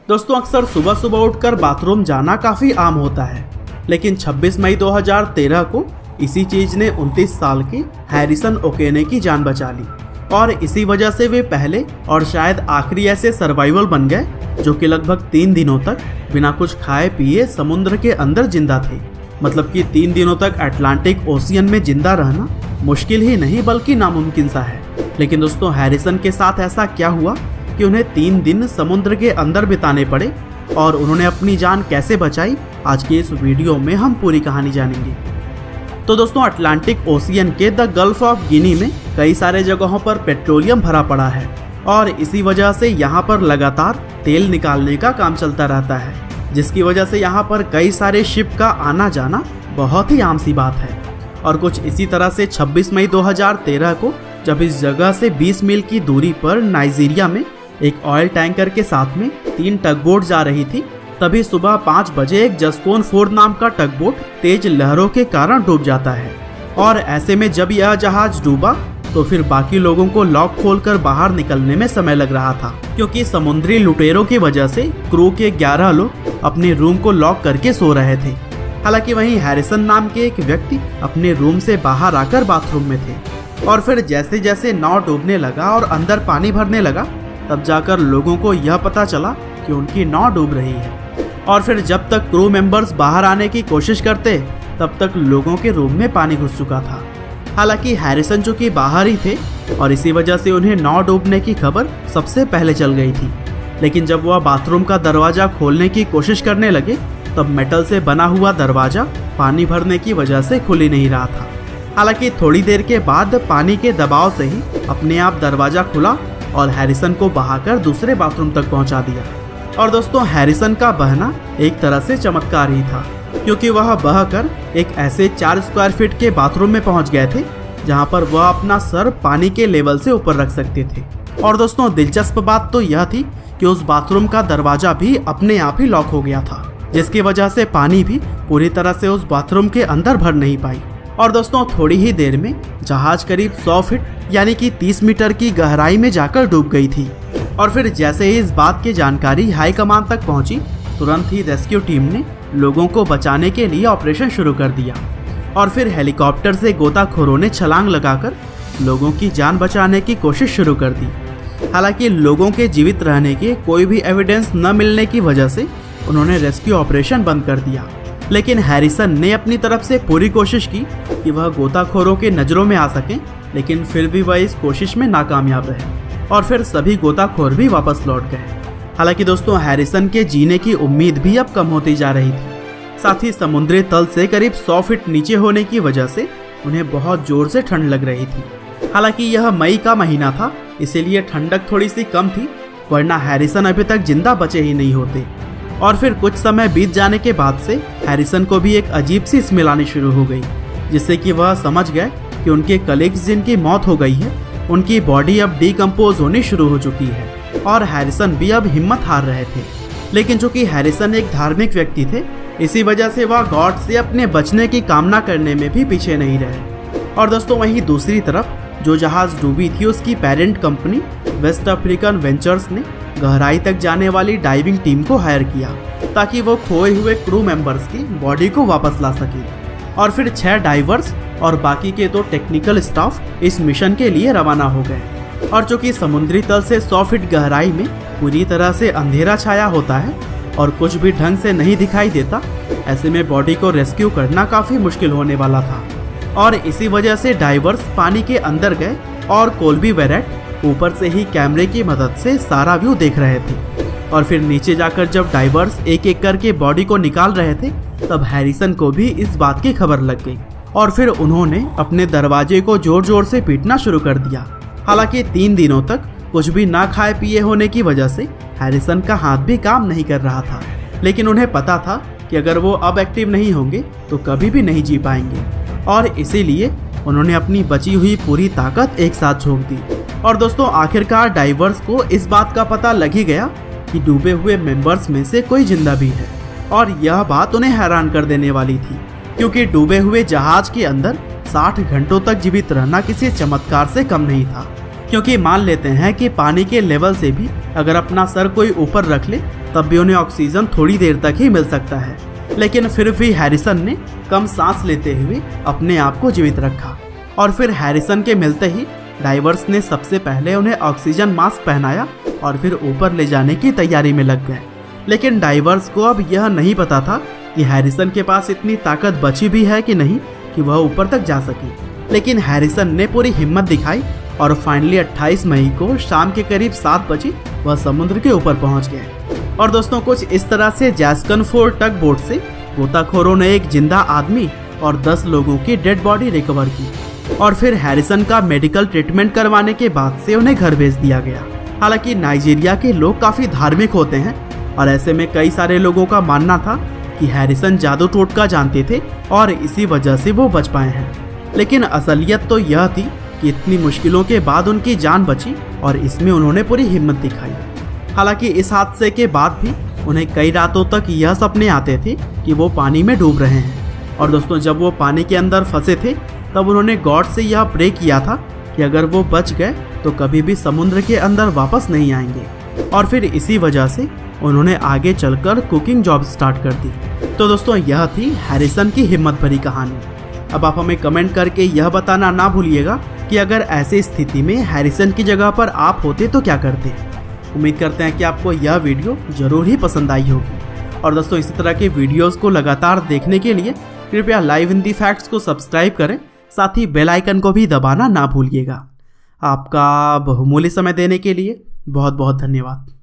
दोस्तों अक्सर सुबह सुबह उठकर बाथरूम जाना काफ़ी आम होता है, लेकिन 26 मई 2013 को इसी चीज़ ने 29 साल के हैरिसन ओकेने की जान बचा ली और इसी वजह से वे पहले और शायद आखिरी ऐसे सर्वाइवल बन गए जो कि लगभग 3 दिनों तक बिना कुछ खाए पिए समुद्र के अंदर जिंदा थे। मतलब कि 3 दिनों तक अटलांटिक ओशियन में जिंदा रहना मुश्किल ही नहीं बल्कि नामुमकिन सा है। लेकिन दोस्तों हैरिसन के साथ ऐसा क्या हुआ कि उन्हें 3 दिन समुद्र के अंदर बिताने पड़े और उन्होंने अपनी जान कैसे बचाई, आज के इस वीडियो में हम पूरी कहानी जानेंगे। तो दोस्तों अटलांटिक ओशियन के द गल्फ ऑफ गिनी में कई सारे जगहों पर पेट्रोलियम भरा पड़ा है और इसी वजह से यहाँ पर लगातार तेल निकालने का काम चलता रहता है, जिसकी वजह से यहाँ पर कई सारे शिप का आना जाना बहुत ही आम सी बात है। और कुछ इसी तरह से 26 मई 2013 को जब इस जगह से 20 मील की दूरी पर नाइजीरिया में एक ऑयल टैंकर के साथ में 3 टगबोट जा रही थी, तभी सुबह 5 बजे एक जस्कोन फोर्ड नाम का टगबोट तेज लहरों के कारण डूब जाता है। और ऐसे में जब यह जहाज डूबा तो फिर बाकी लोगों को लॉक खोलकर बाहर निकलने में समय लग रहा था, क्योंकि समुद्री लुटेरों की वजह से क्रू के 11 लोग अपने रूम को लॉक करके सो रहे थे। हालांकि वहीं हैरिसन नाम के एक व्यक्ति अपने रूम से बाहर आकर बाथरूम में थे और फिर जैसे जैसे नाव डूबने लगा और अंदर पानी भरने लगा तब जाकर लोगों को यह पता चला कि उनकी नाव डूब रही है। और फिर जब तक क्रू मेंबर्स बाहर आने की कोशिश करते तब तक लोगों के रूम में पानी घुस चुका था। हालांकि हैरिसन चूंकि बाहर ही थे और इसी वजह से उन्हें नाव डूबने की खबर सबसे पहले चल गई थी, लेकिन जब वह बाथरूम का दरवाजा खोलने की कोशिश करने लगे तब मेटल से बना हुआ दरवाजा पानी भरने की वजह से खुल ही नहीं रहा था। हालांकि थोड़ी देर के बाद पानी के दबाव से ही अपने आप दरवाजा खुला और हैरिसन को बहाकर दूसरे बाथरूम तक पहुंचा दिया। और दोस्तों हैरिसन का बहना एक तरह से चमत्कार ही था, क्योंकि वह बहकर एक ऐसे 4 स्क्वायर फीट के बाथरूम में पहुंच गए थे जहां पर वह अपना सर पानी के लेवल से ऊपर रख सकते थे। और दोस्तों दिलचस्प बात तो यह थी कि उस बाथरूम का दरवाजा भी अपने आप ही लॉक हो गया था, जिसकी वजह से पानी भी पूरी तरह से उस बाथरूम के अंदर भर नहीं पाई। और दोस्तों थोड़ी ही देर में जहाज करीब 100 फीट यानी कि 30 मीटर की गहराई में जाकर डूब गई थी। और फिर जैसे ही इस बात की जानकारी हाई कमान तक पहुंची, तुरंत ही रेस्क्यू टीम ने लोगों को बचाने के लिए ऑपरेशन शुरू कर दिया और फिर हेलीकॉप्टर से गोताखोरों ने छलांग लगाकर लोगों की जान बचाने की कोशिश शुरू कर दी। हालांकि लोगों के जीवित रहने के कोई भी एविडेंस न मिलने की वजह से उन्होंने रेस्क्यू ऑपरेशन बंद कर दिया, लेकिन हैरिसन ने अपनी तरफ से पूरी कोशिश की कि वह गोताखोरों के नज़रों में आ सकें, लेकिन फिर भी वह इस कोशिश में नाकामयाब रहे और फिर सभी गोताखोर भी वापस लौट गए। हालांकि दोस्तों हैरिसन के जीने की उम्मीद भी अब कम होती जा रही थी। साथ ही समुद्री तल से करीब 100 फीट नीचे होने की वजह से उन्हें बहुत जोर से ठंड लग रही थी। हालांकि यह मई का महीना था, इसीलिए ठंडक थोड़ी सी कम थी, वरना हैरिसन अभी तक जिंदा बचे ही नहीं होते। और फिर कुछ समय बीत जाने के बाद से हैरिसन को भी एक अजीब सी स्मेल आनी शुरू हो गई, जिससे कि वह समझ गए कि उनके कलीग्स जिनकी मौत हो गई है उनकी बॉडी अब डिकम्पोज होनी शुरू हो चुकी है और हैरिसन भी अब हिम्मत हार रहे थे। लेकिन चूंकि हैरिसन एक धार्मिक व्यक्ति थे, इसी वजह से वह गॉड से अपने बचने की कामना करने में भी पीछे नहीं रहे। और दोस्तों वहीं दूसरी तरफ जो जहाज डूबी थी उसकी parent company West African Ventures ने गहराई तक जाने वाली डाइविंग टीम को हायर किया ताकि वो खोए हुए क्रू मेंबर्स की बॉडी को वापस ला सके। और फिर 6 डाइवर्स और बाकी के 2 टेक्निकल स्टाफ इस मिशन के लिए रवाना हो गए। और चूंकि समुद्री तल से 100 फीट गहराई में पूरी तरह से अंधेरा छाया होता है और कुछ भी ढंग से नहीं दिखाई देता, ऐसे में बॉडी को रेस्क्यू करना काफ़ी मुश्किल होने वाला था। और इसी वजह से डाइवर्स पानी के अंदर गए और कोल्बी वेरेट ऊपर से ही कैमरे की मदद से सारा व्यू देख रहे थे। और फिर नीचे जाकर जब डाइवर्स एक एक करके बॉडी को निकाल रहे थे तब हैरिसन को भी इस बात की खबर लग गई और फिर उन्होंने अपने दरवाजे को जोर जोर से पीटना शुरू कर दिया। हालांकि 3 दिनों तक कुछ भी ना खाए पिए होने की वजह से हैरिसन का हाथ भी काम नहीं कर रहा था, लेकिन उन्हें पता था कि अगर वो अब एक्टिव नहीं होंगे तो कभी भी नहीं जी पाएंगे और इसीलिए उन्होंने अपनी बची हुई पूरी ताकत एक साथ झोंक दी। और दोस्तों आखिरकार डाइवर्स को इस बात का पता लग ही गया कि डूबे हुए मेंबर्स में से कोई जिंदा भी है और यह बात उन्हें हैरान कर देने वाली थी, क्योंकि डूबे हुए जहाज के अंदर 60 घंटों तक जीवित रहना किसी चमत्कार से कम नहीं था। क्योंकि मान लेते हैं कि पानी के लेवल से भी अगर अपना सर कोई ऊपर रख ले तब भी उन्हें ऑक्सीजन थोड़ी देर तक ही मिल सकता है। लेकिन फिर भी हैरिसन ने कम सांस लेते हुए अपने आप को जीवित रखा और फिर हैरिसन के मिलते ही डाइवर्स ने सबसे पहले उन्हें ऑक्सीजन मास्क पहनाया और फिर ऊपर ले जाने की तैयारी में लग गए। लेकिन डाइवर्स को अब यह नहीं पता था कि हैरिसन के पास इतनी ताकत बची भी है कि नहीं कि वह ऊपर तक जा सके। लेकिन हैरिसन ने पूरी हिम्मत दिखाई और फाइनली 28 मई को शाम के करीब 7 बजे वह समुद्र के ऊपर पहुंच गए। और दोस्तों कुछ इस तरह से जैस्कन 4 टग बोट से गोताखोरों ने एक जिंदा आदमी और 10 लोगों की डेड बॉडी रिकवर की और फिर हैरिसन का मेडिकल ट्रीटमेंट करवाने के बाद से उन्हें घर भेज दिया गया। हालांकि नाइजीरिया के लोग काफी धार्मिक होते हैं और ऐसे में कई सारे लोगों का मानना था कि हैरिसन जादू टोटका जानते थे और इसी वजह से वो बच पाए हैं। लेकिन असलियत तो यह थी कि इतनी मुश्किलों के बाद उनकी जान बची और इसमें उन्होंने पूरी हिम्मत दिखाई। हालांकि इस हादसे के बाद भी उन्हें कई रातों तक यह सपने आते थे कि वो पानी में डूब रहे हैं। और दोस्तों जब वो पानी के अंदर फंसे थे तब उन्होंने गॉड से यह प्रे किया था कि अगर वो बच गए तो कभी भी समुद्र के अंदर वापस नहीं आएंगे। और फिर इसी वजह से उन्होंने आगे चलकर कुकिंग जॉब स्टार्ट कर दी। तो दोस्तों यह थी हैरिसन की हिम्मत भरी कहानी। अब आप हमें कमेंट करके यह बताना ना भूलिएगा कि अगर ऐसी स्थिति में हैरिसन की जगह पर आप होते तो क्या करते। उम्मीद करते हैं कि आपको यह वीडियो जरूर ही पसंद आई होगी। और दोस्तों इसी तरह के वीडियोस को लगातार देखने के लिए कृपया लाइव इन दी फैक्ट्स को सब्सक्राइब करें, साथ ही बेल आइकन को भी दबाना ना भूलिएगा। आपका बहुमूल्य समय देने के लिए बहुत बहुत धन्यवाद।